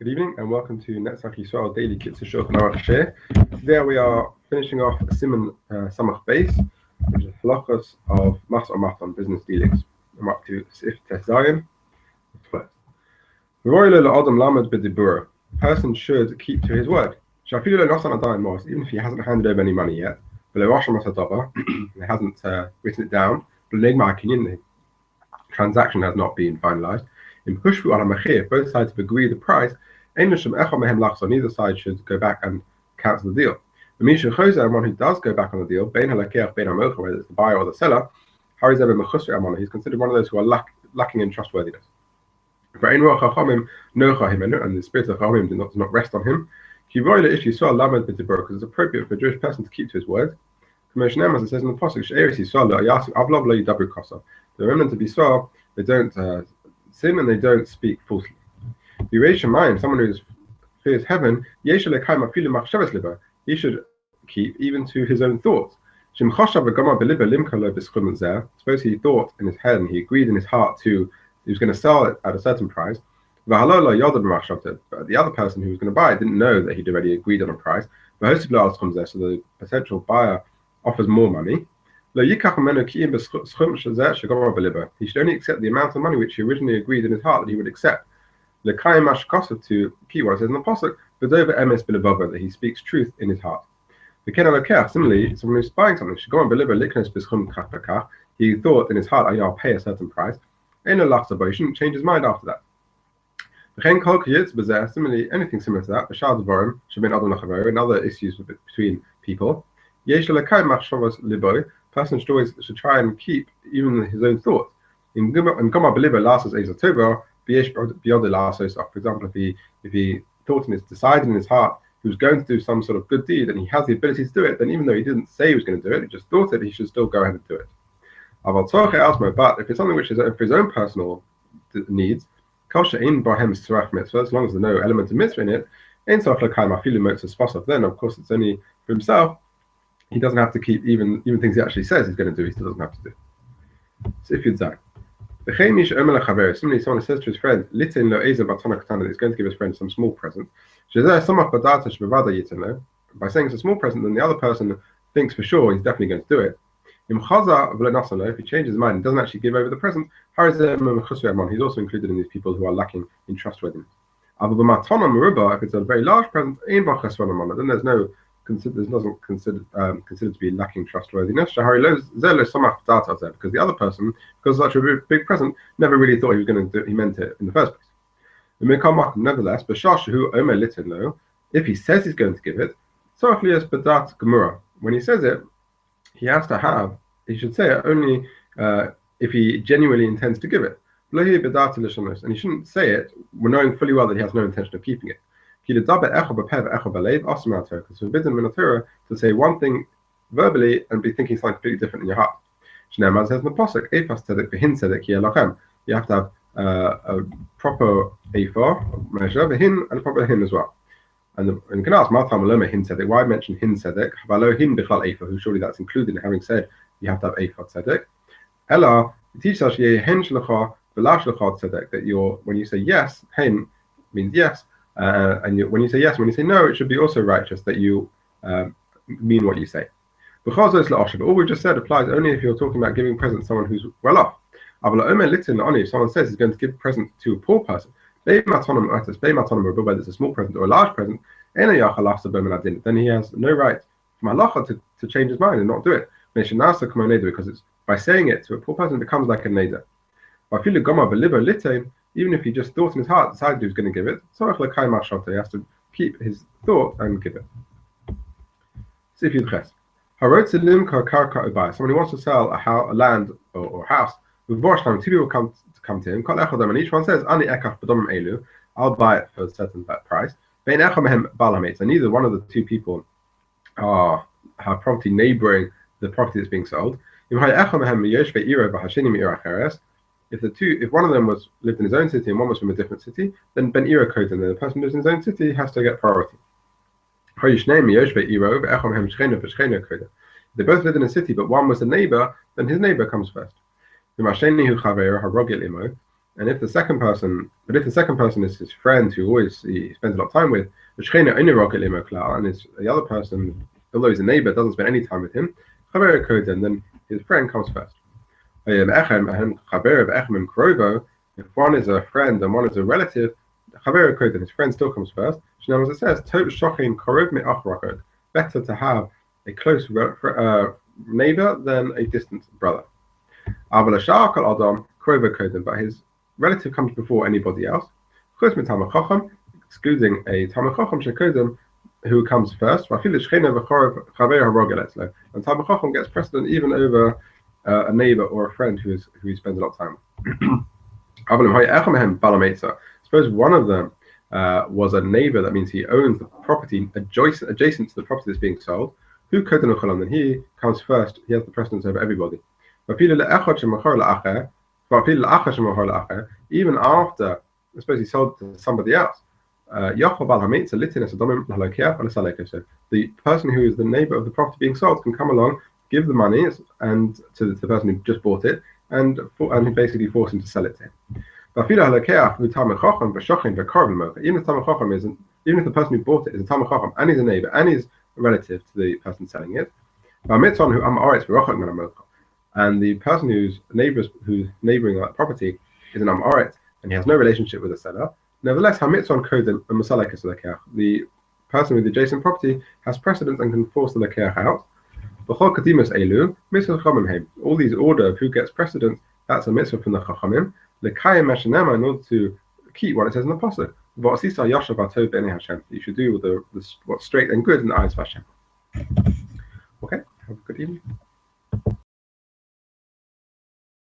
Good evening and welcome to Netzach Yisrael Daily Kitzur Shulchan Aruch Share. Today we are finishing off a Siman Samach base, which is halachos of Mas or Mat on business dealings. I'm up to Sif Tes Zayin. A person should keep to his word. Even if he hasn't handed over any money yet, he hasn't written it down, the transaction has not been finalized. If both sides have agreed the price, neither side should go back and cancel the deal. One who does go back on the deal, whether it's the buyer or the seller, he's considered one of those who are lacking in trustworthiness. And the spirit of Chachamim does not rest on him. It's appropriate for a Jewish person to keep to his word. As it says in the Pasuk, the remnant of Yisrael, they don't sin and they don't speak falsely. Someone who fears heaven, he should keep even to his own thoughts. Suppose he thought in his head and he agreed in his heart he was going to sell it at a certain price. But the other person who was going to buy it didn't know that he'd already agreed on a price. So the potential buyer offers more money. He should only accept the amount of money which he originally agreed in his heart that he would accept. To key what it says in the Pasuk, that he speaks truth in his heart. Similarly, someone who's buying something, he thought in his heart, I'll pay a certain price. He shouldn't change his mind after that. Similarly, anything similar to that, and other issues between people, person should try and keep even his own thoughts. For example, if he thought and it's decided in his heart he was going to do some sort of good deed and he has the ability to do it, then even though he didn't say he was going to do it, he just thought it, he should still go ahead and do it. But if it's something which is for his own personal needs, as long as there's no element of mitzvah in it, then of course it's only for himself. He doesn't have to keep even things he actually says he's going to do, he still doesn't have to do. So if you'd say, similarly, someone says to his friend, that he's going to give his friend some small present. By saying it's a small present, then the other person thinks for sure he's definitely going to do it. If he changes his mind and doesn't actually give over the present, he's also included in these people who are lacking in trustworthiness. If it's a very large present, then there's no doesn't considered to be lacking trustworthiness. Because the other person, because such a big present, never really thought he meant it in the first place. Nevertheless, if he says he's going to give it, when he says it, he should say it only if he genuinely intends to give it. And he shouldn't say it knowing fully well that he has no intention of keeping it. It's forbidden in the Torah to say one thing verbally and be thinking something completely different in your heart. It says in the Pasuk, you have to have a proper measure, and a proper hin as well. And you can ask, why mention hin tzedek? Who surely that's included in having said you have to have ephah tzedek. Ella, it teaches us that when you say yes, hen means yes. When you say yes, when you say no, it should be also righteous that you mean what you say. All we just said applies only if you're talking about giving presents to someone who's well off. If someone says he's going to give a present to a poor person, whether it's a small present or a large present, then he has no right from halacha to change his mind and not do it. Because it's by saying it to a poor person, it becomes like a neder. Even if he just thought in his heart, decided he was going to give it, he has to keep his thought and give it. Someone who wants to sell a land or a house, two people come to him, and each one says, I'll buy it for a certain price. And neither one of the two people have property neighboring the property that's being sold. If one of them lived in his own city and one was from a different city, then Ben Ira code, and the person who lives in his own city has to get priority. If they both lived in a city, but one was a neighbor, then his neighbor comes first. And if the second person is his friend who he spends a lot of time with, and the other person, although he's a neighbor, doesn't spend any time with him, then his friend comes first. If one is a friend and one is a relative, his friend still comes first. As it says, better to have a close neighbor than a distant brother. But his relative comes before anybody else, excluding a Talmid Chacham who comes first. And Talmid Chacham gets precedent even over a neighbor or a friend who he spends a lot of time with. Suppose one of them was a neighbor, that means he owns the property adjacent to the property that's being sold. Then he comes first, he has the precedence over everybody. Even after, I suppose he sold to somebody else, the person who is the neighbor of the property being sold can come along, give the money and to the person who just bought it, and basically force him to sell it to him. Even if the person who bought it is a Talmid Chacham and he's a neighbor and he's a relative to the person selling it, and the person who's neighboring that property is an Amorit and he has no relationship with the seller, nevertheless, the person with the adjacent property has precedence and can force the lekeach out. All these order of who gets precedence, that's a mitzvah from the Chachamim. In order to keep what it says in the Pasuk. You should do what's straight and good in the eyes of Hashem. Okay, have a good evening.